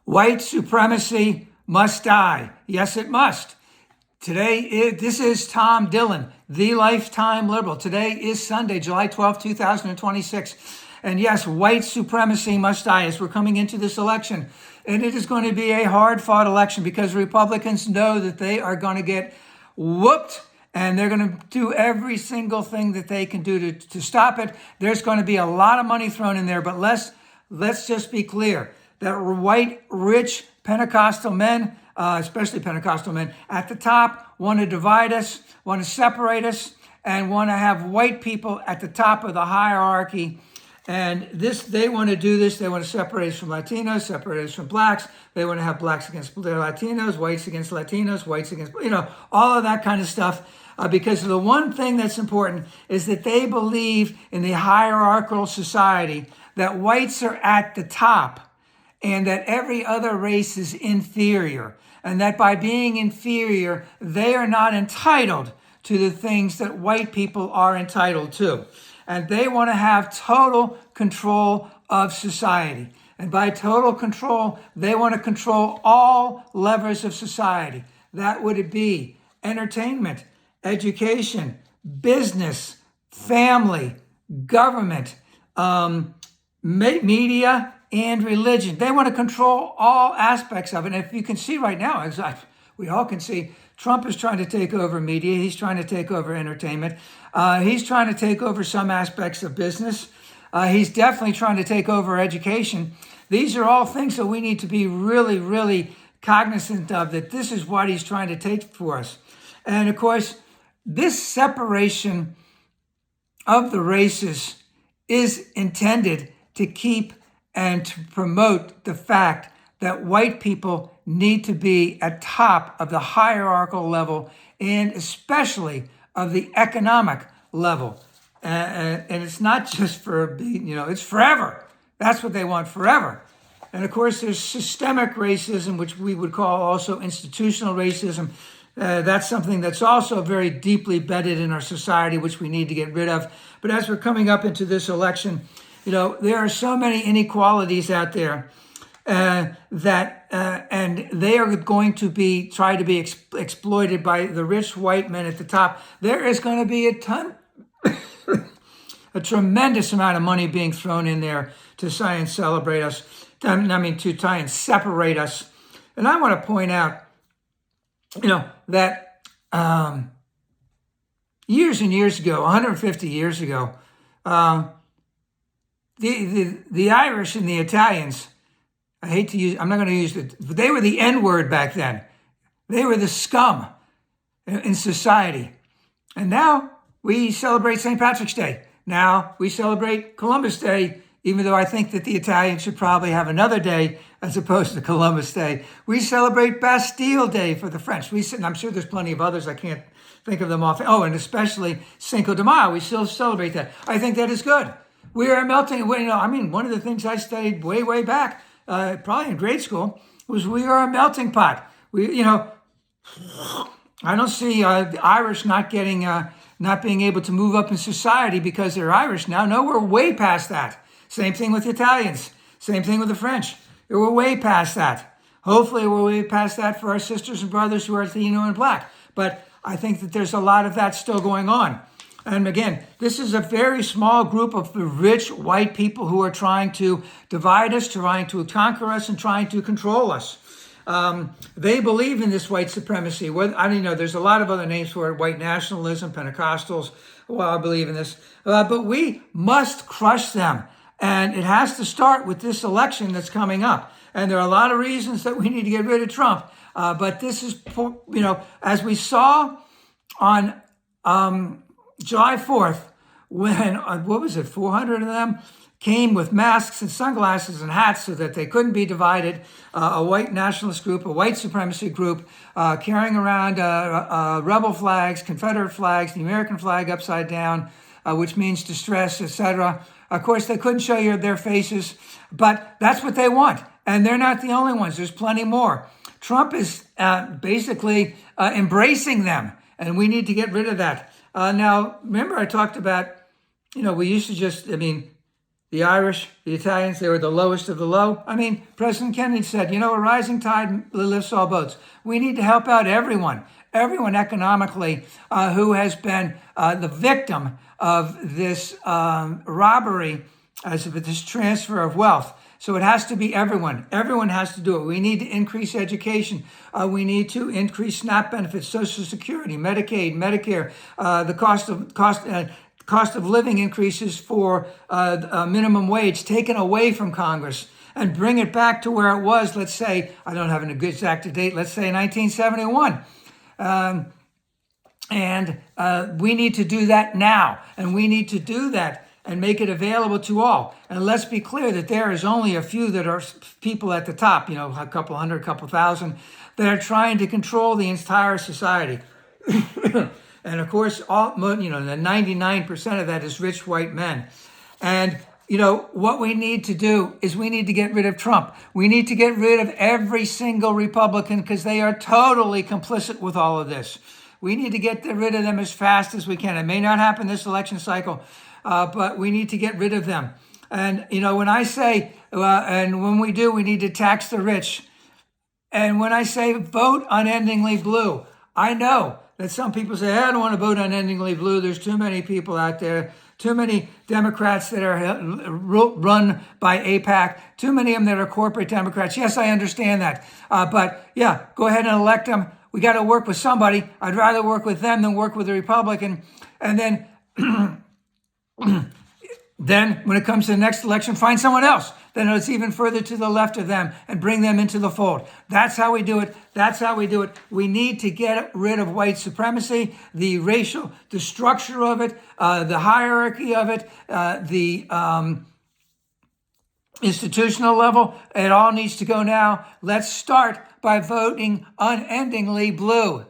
White supremacy must die. Yes, it must. This is Tom Dillon, the lifetime liberal. Today is Sunday, July 12, 2026. And yes, white supremacy must die as we're coming into this election. And it is going to be a hard-fought election because Republicans know that they are going to get whooped, and they're going to do every single thing that they can do to stop it. There's going to be a lot of money thrown in there, but let's just be clear that white, rich Pentecostal men, especially Pentecostal men at the top, want to divide us, want to separate us, and want to have white people at the top of the hierarchy. And they want to do this. They want to separate us from Latinos, separate us from blacks. They want to have blacks against Latinos, whites against Latinos, whites against, all of that kind of stuff. Because the one thing that's important is that they believe in the hierarchical society, that whites are at the top and that every other race is inferior. And that by being inferior, they are not entitled to the things that white people are entitled to. And they want to have total control of society. And by total control, they want to control all levers of society. That would be entertainment, education, business, family, government, media, and religion. They want to control all aspects of it. And if you can see right now, we all can see, Trump is trying to take over media. He's trying to take over entertainment. He's trying to take over some aspects of business. He's definitely trying to take over education. These are all things that we need to be really, really cognizant of, that this is what he's trying to take for us. And of course, this separation of the races is intended to keep and to promote the fact that white people need to be at top of the hierarchical level, and especially of the economic level. And it's not just it's forever. That's what they want, forever. And of course, there's systemic racism, which we would call also institutional racism. That's something that's also very deeply bedded in our society, which we need to get rid of. But as we're coming up into this election, there are so many inequalities out there and they are going to try to be exploited by the rich white men at the top. There is going to be a tremendous amount of money being thrown in there to try and celebrate us. To try and separate us. And I want to point out, that years and years ago, 150 years ago, the Irish and the Italians, I'm not going to use it, but they were the N-word back then. They were the scum in society. And now we celebrate StPatrick'sDay. Day. Now we celebrate Columbus Day, even though I think that the Italians should probably have another day as opposed to Columbus Day. We celebrate Bastille Day for the French. And I'm sure there's plenty of others. I can't think of them off. Oh, and especially Cinco de Mayo. We still celebrate that. I think that is good. We are melting. One of the things I studied way back, probably in grade school, was we are a melting pot. I don't see the Irish not being able to move up in society because they're Irish now. No, we're way past that. Same thing with the Italians. Same thing with the French. We're way past that. Hopefully we're way past that for our sisters and brothers who are Latino and black. But I think that there's a lot of that still going on. And again, this is a very small group of the rich white people who are trying to divide us, trying to conquer us, and trying to control us. They believe in this white supremacy. There's a lot of other names for it, white nationalism, Pentecostals. Well, I believe in this. But we must crush them. And it has to start with this election that's coming up. And there are a lot of reasons that we need to get rid of Trump. But this is, as we saw on July 4th, when, 400 of them came with masks and sunglasses and hats so that they couldn't be divided. A white nationalist group, a white supremacy group, carrying around rebel flags, Confederate flags, the American flag upside down, which means distress, etc. Of course, they couldn't show you their faces, but that's what they want. And they're not the only ones. There's plenty more. Trump is basically embracing them, and we need to get rid of that. Now, remember I talked about, we used to The Irish, the Italians, they were the lowest of the low. I mean, President Kennedy said, you know, a rising tide lifts all boats. We need to help out everyone economically who has been the victim of this robbery, as of this transfer of wealth. So it has to be everyone. Everyone has to do it. We need to increase education. We need to increase SNAP benefits, Social Security, Medicaid, Medicare, the cost of living increases for minimum wage taken away from Congress and bring it back to where it was, let's say, I don't have an exact date, let's say 1971. We need to do that now. And we need to do that and make it available to all. And let's be clear that there is only a few that are people at the top, you know, a couple hundred, couple thousand, that are trying to control the entire society. And of course, the 99% of that is rich white men. And, you know, what we need to do is we need to get rid of Trump. We need to get rid of every single Republican because they are totally complicit with all of this. We need to get rid of them as fast as we can. It may not happen this election cycle, but we need to get rid of them. And, you know, when I say, and when we do, we need to tax the rich. And when I say vote unendingly blue, I know that some people say, I don't want to vote unendingly blue. There's too many people out there, too many Democrats that are run by AIPAC, too many of them that are corporate Democrats. Yes, I understand that. But yeah, go ahead and elect them. We got to work with somebody. I'd rather work with them than work with a Republican. And then then when it comes to the next election, find someone else that is even further to the left of them and bring them into the fold. That's how we do it. That's how we do it. We need to get rid of white supremacy, the structure of it, the hierarchy of it, the institutional level. It all needs to go now. Let's start by voting unendingly blue.